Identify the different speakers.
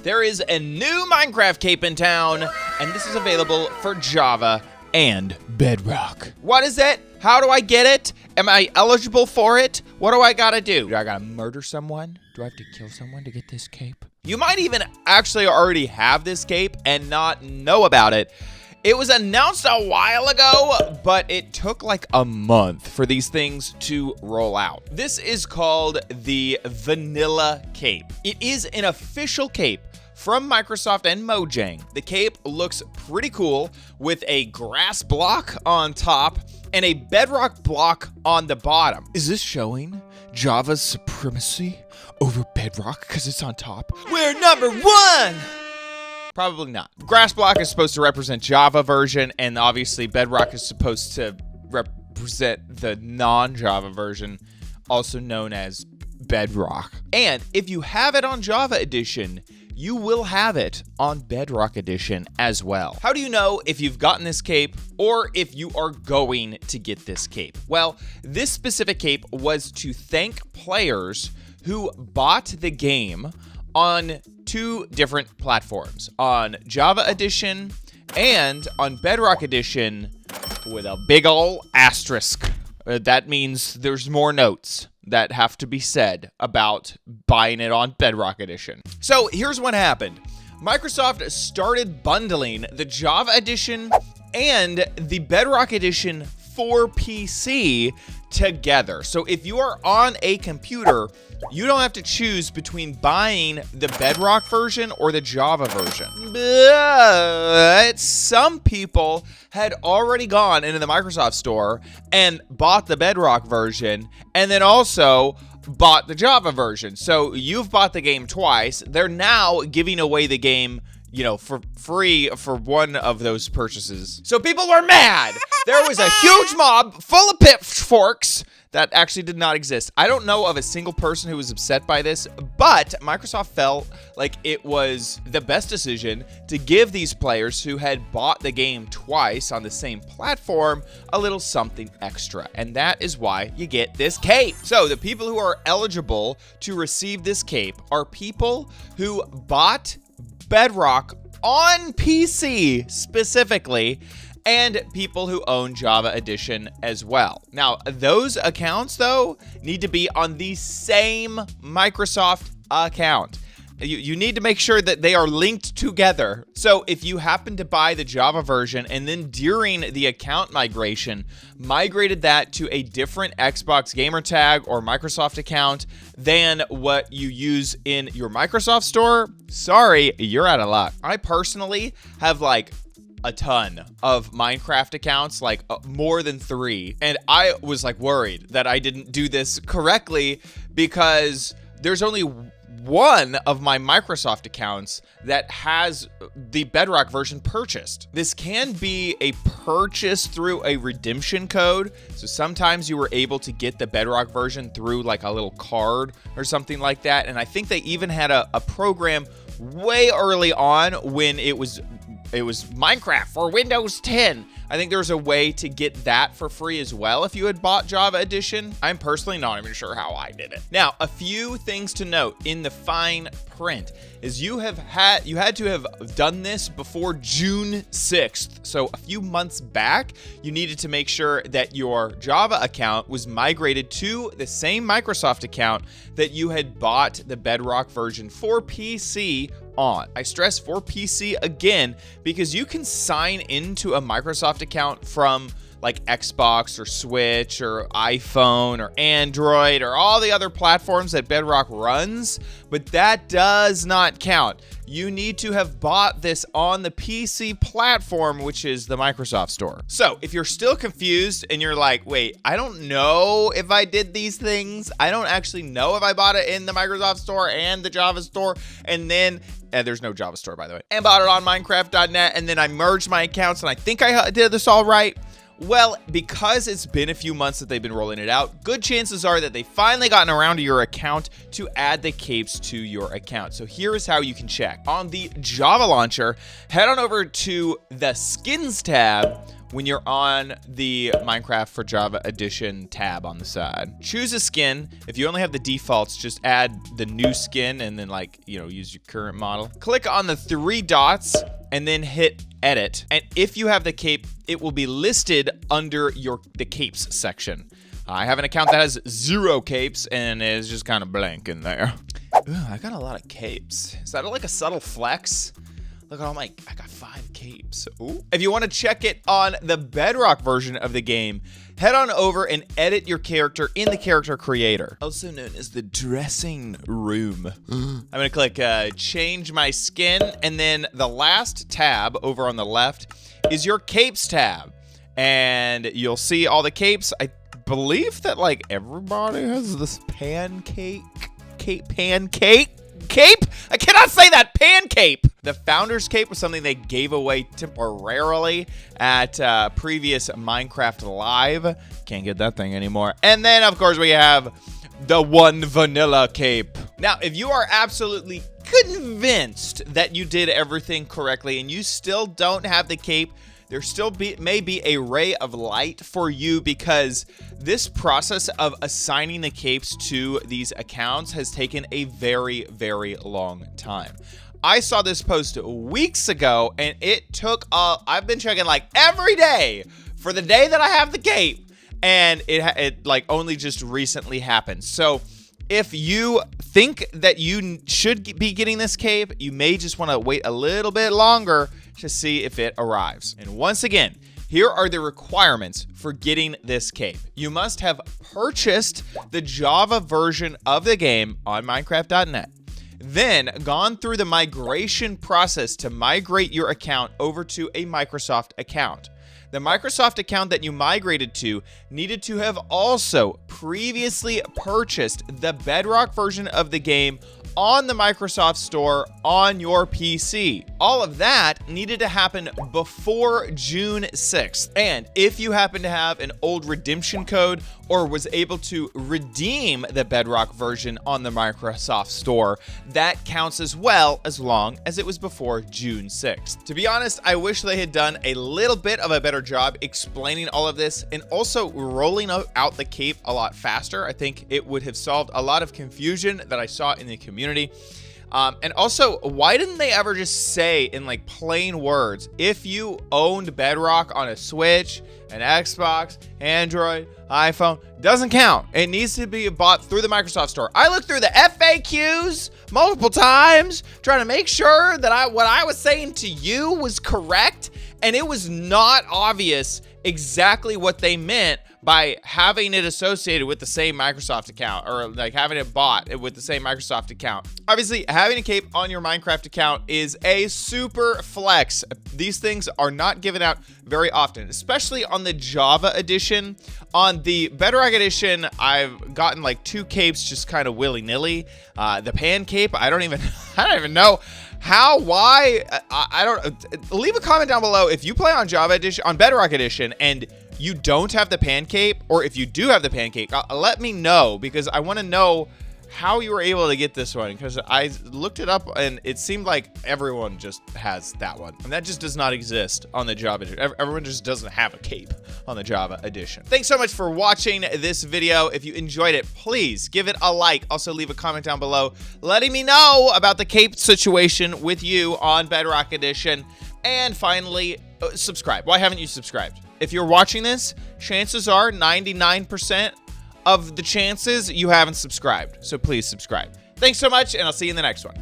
Speaker 1: There is a new Minecraft cape in town, and this is available for Java and Bedrock. What is it? How do I get it? Am I eligible for it? What do I gotta do? Do I gotta murder someone? Do I have to kill someone to get this cape? You might even actually already have this cape and not know about it. It was announced a while ago, but it took like a month for these things to roll out. This is called the Vanilla Cape. It is an official cape from Microsoft and Mojang. The cape looks pretty cool with a grass block on top and a bedrock block on the bottom. Is this showing Java's supremacy over Bedrock because it's on top? We're number one! Probably not. Grass block is supposed to represent Java version, and obviously Bedrock is supposed to represent the non-Java version, also known as Bedrock. And if you have it on Java Edition, you will have it on Bedrock Edition as well. How do you know if you've gotten this cape or if you are going to get this cape? Well, this specific cape was to thank players who bought the game on two different platforms, on Java Edition and on Bedrock Edition with a big ol' asterisk. That means there's more notes that have to be said about buying it on Bedrock Edition. So here's what happened. Microsoft started bundling the Java Edition and the Bedrock Edition for PC together. So if you are on a computer, you don't have to choose between buying the Bedrock version or the Java version. But some people had already gone into the Microsoft store and bought the Bedrock version and then also bought the Java version. So you've bought the game twice. They're now giving away the game, you know, for free for one of those purchases. So people were mad. There was a huge mob full of pitchforks that actually did not exist. I don't know of a single person who was upset by this, but Microsoft felt like it was the best decision to give these players who had bought the game twice on the same platform a little something extra. And that is why you get this cape. So the people who are eligible to receive this cape are people who bought Bedrock on PC specifically, and people who own Java Edition as well. Now, those accounts, though, need to be on the same Microsoft account. You need to make sure that they are linked together. So if you happen to buy the Java version and then during the account migration, migrated that to a different Xbox gamer tag or Microsoft account than what you use in your Microsoft store, sorry, you're out of luck. I personally have like a ton of Minecraft accounts, like more than 3. And I was like worried that I didn't do this correctly because there's only one of my Microsoft accounts that has the Bedrock version purchased. This can be a purchase through a redemption code. So sometimes you were able to get the Bedrock version through like a little card or something like that. And I think they even had a program way early on when it was Minecraft for Windows 10. I think there's a way to get that for free as well if you had bought Java Edition. I'm personally not even sure how I did it. Now, a few things to note in the fine print is you had to have done this before June 6th. So a few months back, you needed to make sure that your Java account was migrated to the same Microsoft account that you had bought the Bedrock version for PC on. I stress for PC again because you can sign into a Microsoft account from like Xbox or Switch or iPhone or Android or all the other platforms that Bedrock runs, but that does not count. You need to have bought this on the PC platform, which is the Microsoft Store. So if you're still confused and you're like, wait, I don't know if I did these things. I don't actually know if I bought it in the Microsoft Store and the Java Store, and then there's no Java Store, by the way, and bought it on Minecraft.net, and then I merged my accounts, and I think I did this all right. Well, because it's been a few months that they've been rolling it out, good chances are that they finally gotten around to your account to add the capes to your account. So here is how you can check. On the Java launcher, head on over to the Skins tab when you're on the Minecraft for Java Edition tab on the side. Choose a skin. If you only have the defaults, just add the new skin and then use your current model. Click on the 3 dots and then hit edit. And if you have the cape, it will be listed under the capes section. I have an account that has 0 capes and is just kind of blank in there. Ooh, I got a lot of capes. Is that like a subtle flex? Look at all I got 5 capes. Ooh. If you want to check it on the Bedrock version of the game, head on over and edit your character in the character creator, also known as the dressing room. I'm gonna click change my skin, and then the last tab over on the left is your capes tab. And you'll see all the capes. I believe that everybody has this pancake. I cannot say that. Pancake. The Founder's Cape was something they gave away temporarily at previous Minecraft Live. Can't get that thing anymore. And then, of course, we have the One Vanilla Cape. Now, if you are absolutely convinced that you did everything correctly and you still don't have the cape, there still may be a ray of light for you, because this process of assigning the capes to these accounts has taken a very, very long time. I saw this post weeks ago, and it took, I've been checking every day for the day that I have the cape, and it only just recently happened. So if you think that you should be getting this cape, you may just want to wait a little bit longer to see if it arrives. And once again, here are the requirements for getting this cape. You must have purchased the Java version of the game on Minecraft.net, then gone through the migration process to migrate your account over to a Microsoft account. The Microsoft account that you migrated to needed to have also previously purchased the Bedrock version of the game on the Microsoft Store on your PC. All of that needed to happen before June 6th. And if you happen to have an old redemption code or was able to redeem the Bedrock version on the Microsoft Store, that counts as well, as long as it was before June 6th. To be honest, I wish they had done a little bit of a better job explaining all of this and also rolling out the cape a lot faster. I think it would have solved a lot of confusion that I saw in the community. And also, why didn't they ever just say in plain words, if you owned Bedrock on a Switch, an Xbox, Android, iPhone, doesn't count. It needs to be bought through the Microsoft Store. I looked through the FAQs multiple times trying to make sure that what I was saying to you was correct, and it was not obvious exactly what they meant by having it associated with the same Microsoft account, or having it bought with the same Microsoft account. Obviously, having a cape on your Minecraft account is a super flex. These things are not given out very often, especially on the Java edition. On the Bedrock edition, I've gotten 2 capes just kind of willy-nilly. The pan cape, I don't even know how, why. I don't. Leave a comment down below if you play on Java edition, on Bedrock edition, and you don't have the pancake, or if you do have the pancake, let me know, because I want to know how you were able to get this one, because I looked it up and it seemed like everyone just has that one, and that just does not exist on the Java edition. Everyone just doesn't have a cape on the Java edition. Thanks so much for watching this video. If you enjoyed it, please give it a like. Also leave a comment down below letting me know about the cape situation with you on Bedrock edition. And finally, subscribe. Why haven't you subscribed? If you're watching this, chances are 99% of the chances you haven't subscribed. So please subscribe. Thanks so much, and I'll see you in the next one.